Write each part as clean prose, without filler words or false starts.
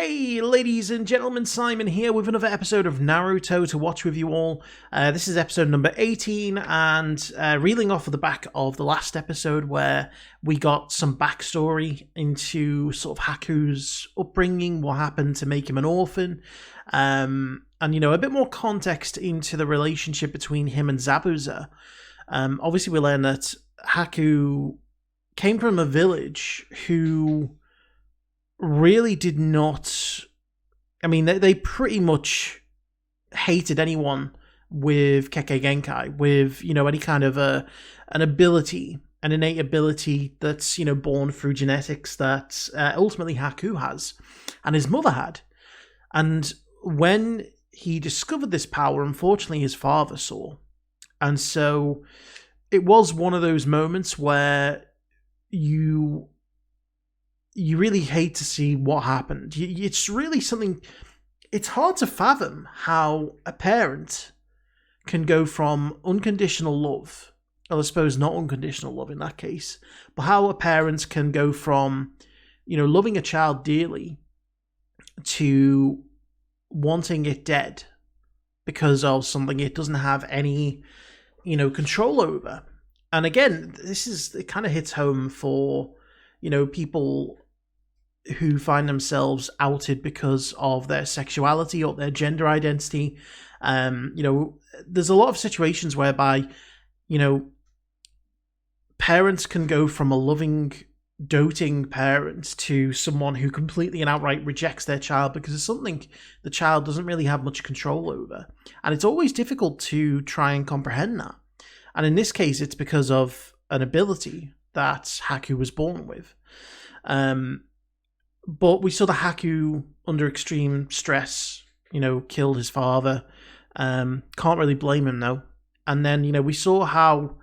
Hey ladies and gentlemen, Simon here with another episode of Naruto to watch with you all. This is episode number 18 and reeling off of the back of the last episode where we got some backstory into sort of Haku's upbringing, what happened to make him an orphan, and you know, a bit more context into the relationship between him and Zabuza. Obviously we learned that Haku came from a village who really did not... I mean, they pretty much hated anyone with Kekkei Genkai, with, you know, any kind of an ability, an innate ability that's, you know, born through genetics that ultimately Haku has, and his mother had. And when he discovered this power, unfortunately his father saw. And so it was one of those moments where you really hate to see what happened. It's really something... It's hard to fathom how a parent can go from unconditional love, well, I suppose not unconditional love in that case, but how a parent can go from, you know, loving a child dearly to wanting it dead because of something it doesn't have any, you know, control over. And again, it kind of hits home for, you know, people who find themselves outed because of their sexuality or their gender identity. You know, there's a lot of situations whereby, you know, parents can go from a loving, doting parent to someone who completely and outright rejects their child because it's something the child doesn't really have much control over. And it's always difficult to try and comprehend that. And in this case, it's because of an ability that Haku was born with. But we saw the Haku under extreme stress, you know, killed his father. Can't really blame him though. And then, you know, we saw how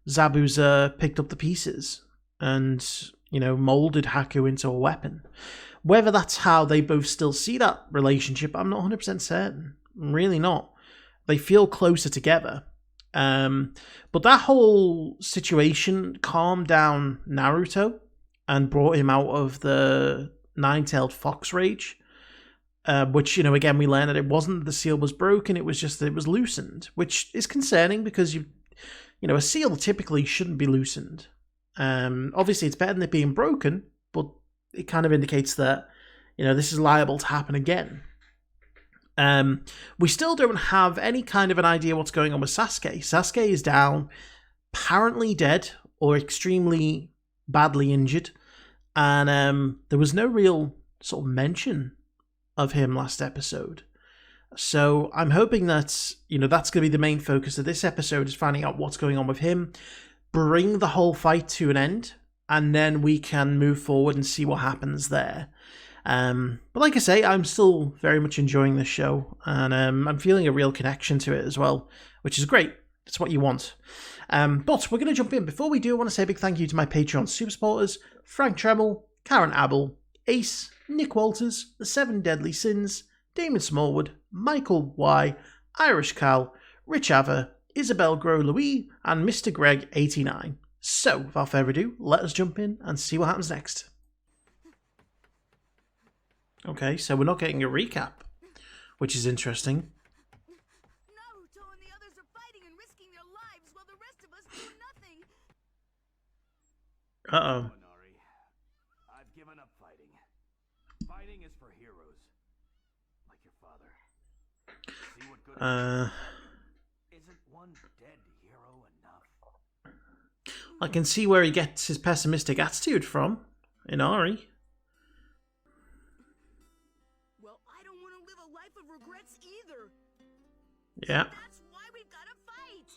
Zabuza picked up the pieces and, you know, molded Haku into a weapon. Whether that's how they both still see that relationship, I'm not 100% certain. I'm really not. They feel closer together. But that whole situation calmed down Naruto and brought him out of the nine-tailed fox rage, which, you know, again, we learned that it wasn't that the seal was broken, it was just that it was loosened, which is concerning because, you know, a seal typically shouldn't be loosened. Obviously, it's better than it being broken, but it kind of indicates that, you know, this is liable to happen again. We still don't have any kind of an idea what's going on with Sasuke. Sasuke is down, apparently dead, or extremely badly injured. And there was no real sort of mention of him last episode. So I'm hoping that, you know, that's going to be the main focus of this episode, is finding out what's going on with him, bring the whole fight to an end, and then we can move forward and see what happens there. But like I say, I'm still very much enjoying this show, and I'm feeling a real connection to it as well, which is great. It's what you want. But we're going to jump in. Before we do, I want to say a big thank you to my Patreon super supporters: Frank Tremel, Karen Abel, Ace, Nick Walters, The Seven Deadly Sins, Damon Smallwood, Michael Y, IrishCal, Richafa, Isabelle Gros-Louis, and Mr. Greg 89. So, without further ado, let us jump in and see what happens next. Okay, so we're not getting a recap, which is interesting. Naruto and the others are fighting and risking their lives while the rest of us do nothing. Uh-oh. I've given up fighting. Fighting is for heroes, like your father. See what good isn't one dead hero enough? I can see where he gets his pessimistic attitude from, in Ari. Well, I don't want to live a life of regrets either. Yeah. That's why we've got to fight.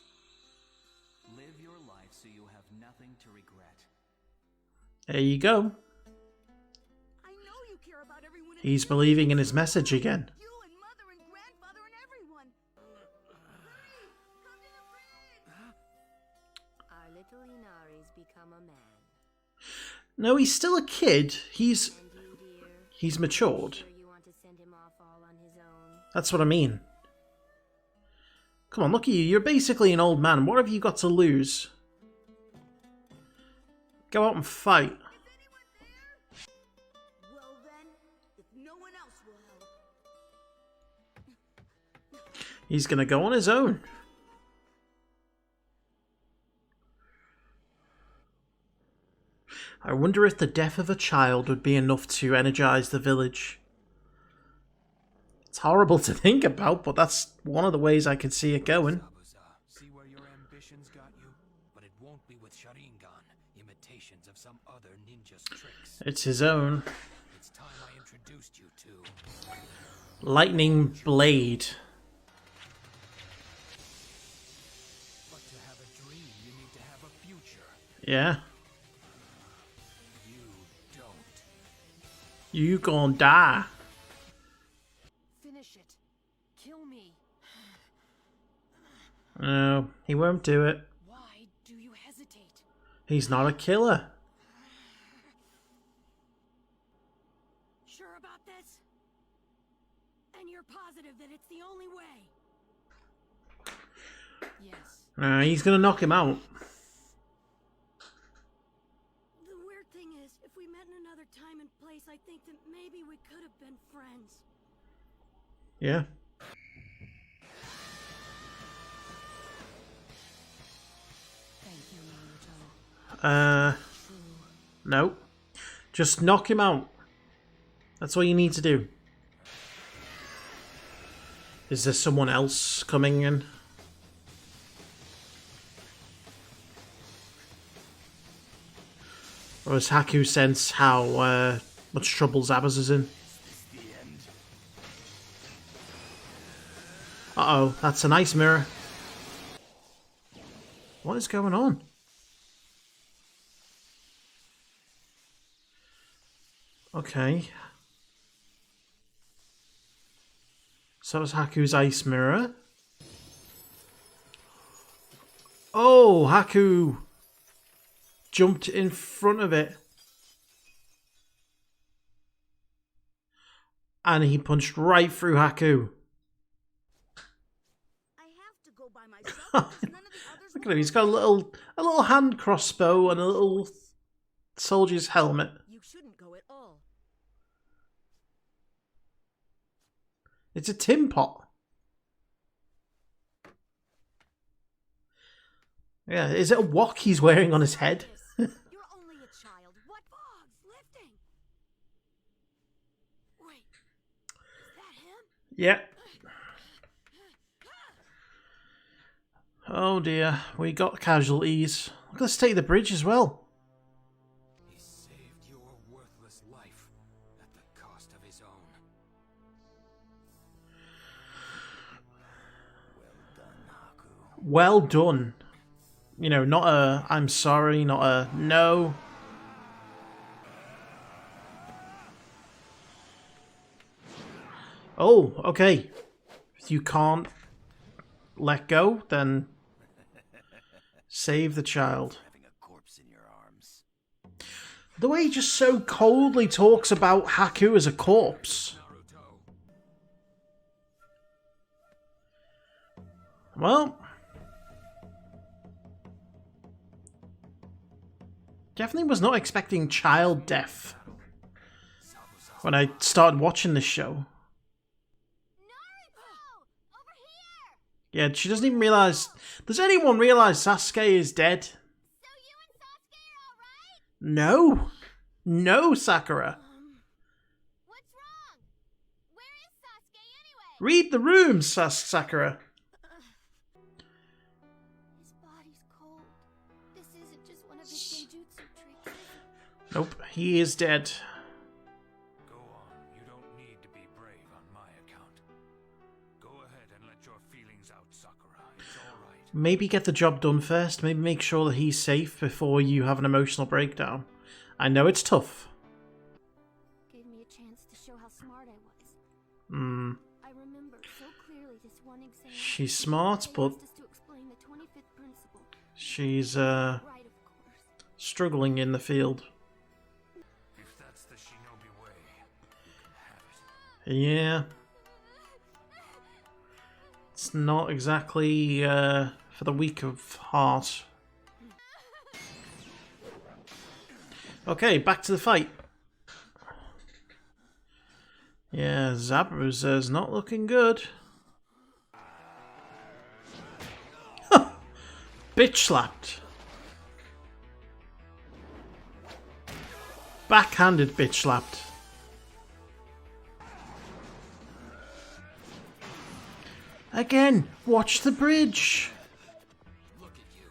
Live your life so you have nothing to regret. There you go. I know you care about everyone. He's believing in his message again. You and mother and grandfather and everyone. Hurry, come to the bridge. Our little Inari's become a man. No, he's still a kid. He's And you, dear, matured. sure you want to send him off all on his own? That's what I mean. Come on, look at you. You're basically an old man. What have you got to lose? Go out and fight. Is anyone there? Well then, if no one else else will help. He's gonna go on his own. I wonder if the death of a child would be enough to energize the village. It's horrible to think about, but that's one of the ways I could see it going. See where your ambitions got you? But it won't be with Sharingan, imitations of some other ninja's tricks. It's his own. It's time I introduced you to Lightning Blade. But to have a dream, you need to have a future. Yeah. You don't. You gon' die. Finish it. Kill me. No, he won't do it. Why do you hesitate? He's not a killer. Sure about this? And you're positive that it's the only way? Yes. He's gonna knock him out. The weird thing is, if we met in another time and place, I think that maybe we could have been friends. Yeah. Thank you, Naruto. No. Just knock him out. That's all you need to do. Is there someone else coming in? Or does Haku sense how much trouble Zabbers is in? Uh-oh, that's an ice mirror. What is going on? Okay. So is Haku's ice mirror. Oh, Haku jumped in front of it. And he punched right through Haku. I have to go by myself because none of the others Look at him, he's got a little hand crossbow and a little soldier's helmet. You shouldn't go at all. It's a tin pot. Yeah, is it a wok he's wearing on his head? You're only a child. What bogs lifting? Wait, is that him? Yeah. Oh dear, we got casualties. Let's take the bridge as well. He saved your worthless life at the cost of his own. Well done, Haku. Well done. You know, not a I'm sorry, not a no. Oh, okay. If you can't let go, then save the child. Having a corpse in your arms. The way he just so coldly talks about Haku as a corpse. Well, definitely was not expecting child death when I started watching this show. Naruto! Over here! Yeah, she doesn't even realize. Does anyone realize Sasuke is dead? So you and Sasuke are alright? No. No, Sakura. What's wrong? Where is Sasuke anyway? Read the room, Sakura. His body's cold. This isn't just one of his genjutsu tricks. Nope, he is dead. Go on. You don't need to be brave on my account. Go ahead and let your feelings out, Sakura. It's alright. Maybe get the job done first. Maybe make sure that he's safe before you have an emotional breakdown. I know it's tough. Gave me a chance to show how smart I was. Hmm. I remember so clearly this one exam. She's smart, They but asked us to explain the 25th principle. she's Right, of course. struggling in the field. If that's the Shinobi way, you can have it. Yeah. It's not exactly for the weak of heart. Okay, back to the fight. Yeah, Zabuza's not looking good. Bitch slapped. Backhanded bitch slapped. Again, watch the bridge. Look at you.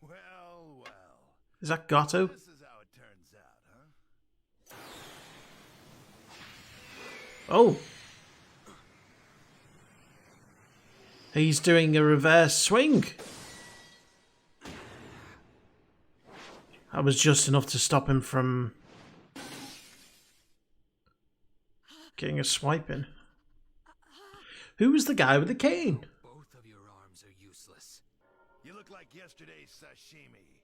Well, well. Is that Gato? This is how it turns out, huh? Oh. He's doing a reverse swing. That was just enough to stop him from getting a swipe in. Who was the guy with the cane? Both of your arms are useless. You look like yesterday's sashimi.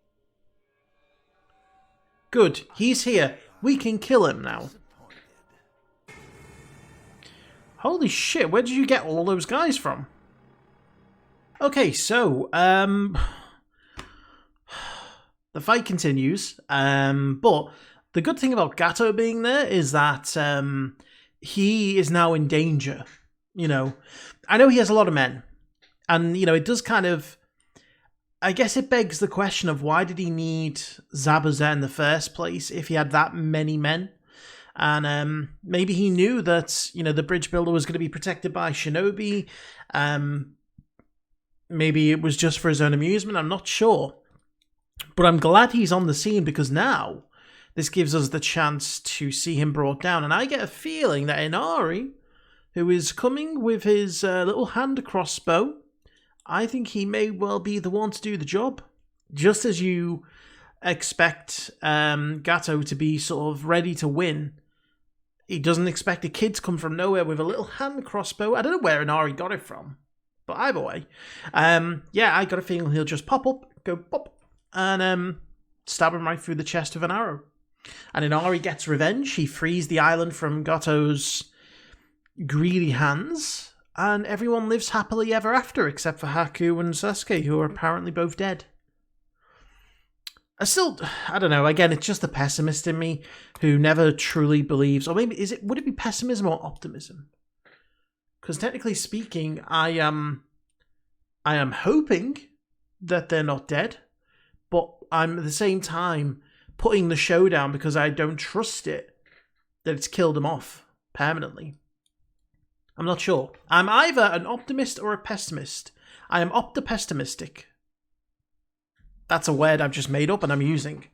Good, he's here. We can kill him now. Disappointed. Holy shit, where did you get all those guys from? Okay, so, the fight continues, but the good thing about Gato being there is that he is now in danger, you know. I know he has a lot of men, and, you know, it does kind of, I guess it begs the question of why did he need Zabuza in the first place if he had that many men? And maybe he knew that, you know, the bridge builder was going to be protected by Shinobi. Maybe it was just for his own amusement, I'm not sure. But I'm glad he's on the scene because now this gives us the chance to see him brought down. And I get a feeling that Inari, who is coming with his little hand crossbow, I think he may well be the one to do the job. Just as you expect Gato to be sort of ready to win, he doesn't expect a kid to come from nowhere with a little hand crossbow. I don't know where Inari got it from, but either way, yeah, I got a feeling he'll just pop up, go pop, and stab him right through the chest with an arrow. And Inari gets revenge. He frees the island from Gato's greedy hands, and everyone lives happily ever after, except for Haku and Sasuke, who are apparently both dead. I don't know, again, it's just the pessimist in me who never truly believes, or maybe, would it be pessimism or optimism? Because technically speaking, I am hoping that they're not dead, but I'm at the same time putting the show down because I don't trust it that it's killed them off permanently. I'm not sure. I'm either an optimist or a pessimist. I am optipessimistic. That's a word I've just made up and I'm using.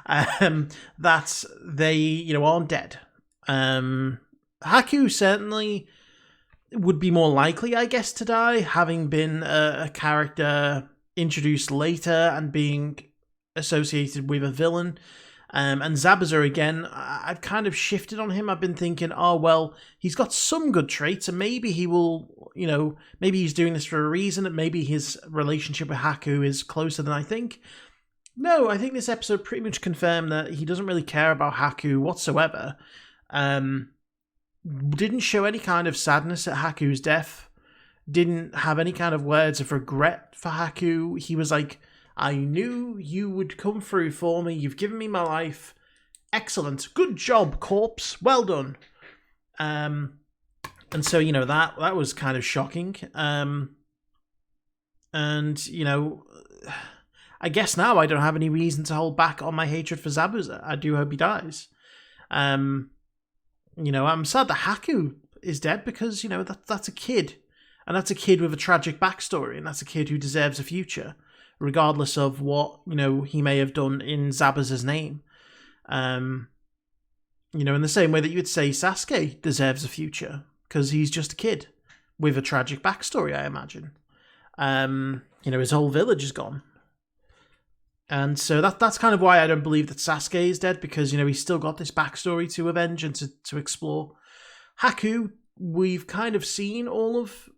That they, you know, aren't dead. Haku certainly would be more likely, I guess, to die, having been a character introduced later and being associated with a villain. And Zabuza, again, I've kind of shifted on him. I've been thinking, oh, well, he's got some good traits, and maybe he will, you know, maybe he's doing this for a reason, and maybe his relationship with Haku is closer than I think. No, I think this episode pretty much confirmed that he doesn't really care about Haku whatsoever. Didn't show any kind of sadness at Haku's death. Didn't have any kind of words of regret for Haku. He was like, I knew you would come through for me. You've given me my life. Excellent. Good job, corpse. Well done. And so, you know, that was kind of shocking. And, you know, I guess now I don't have any reason to hold back on my hatred for Zabuza. I do hope he dies. You know, I'm sad that Haku is dead because, you know, that's a kid. And that's a kid with a tragic backstory. And that's a kid who deserves a future, regardless of what, you know, he may have done in Zabuza's name. You know, in the same way that you would say Sasuke deserves a future, because he's just a kid with a tragic backstory, I imagine. You know, his whole village is gone. And so that's kind of why I don't believe that Sasuke is dead, because, you know, he's still got this backstory to avenge and to explore. Haku, we've kind of seen all of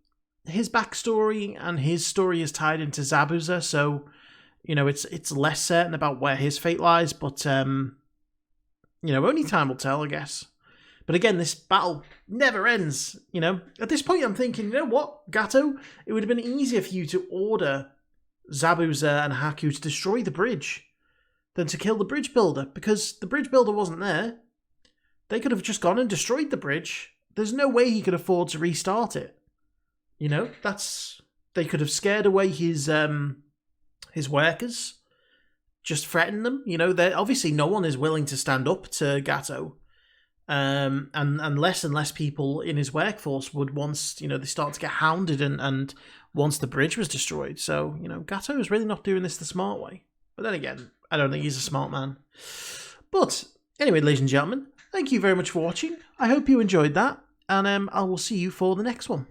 his backstory, and his story is tied into Zabuza, so, you know, it's less certain about where his fate lies, but, you know, only time will tell, I guess. But again, this battle never ends, you know. At this point, I'm thinking, you know what, Gato? It would have been easier for you to order Zabuza and Haku to destroy the bridge than to kill the bridge builder, because the bridge builder wasn't there. They could have just gone and destroyed the bridge. There's no way he could afford to restart it. You know, they could have scared away his workers, just threatened them. You know, obviously no one is willing to stand up to Gato. And less people in his workforce would once, you know, they start to get hounded and once the bridge was destroyed. So, you know, Gato is really not doing this the smart way. But then again, I don't think he's a smart man. But anyway, ladies and gentlemen, thank you very much for watching. I hope you enjoyed that, and I will see you for the next one.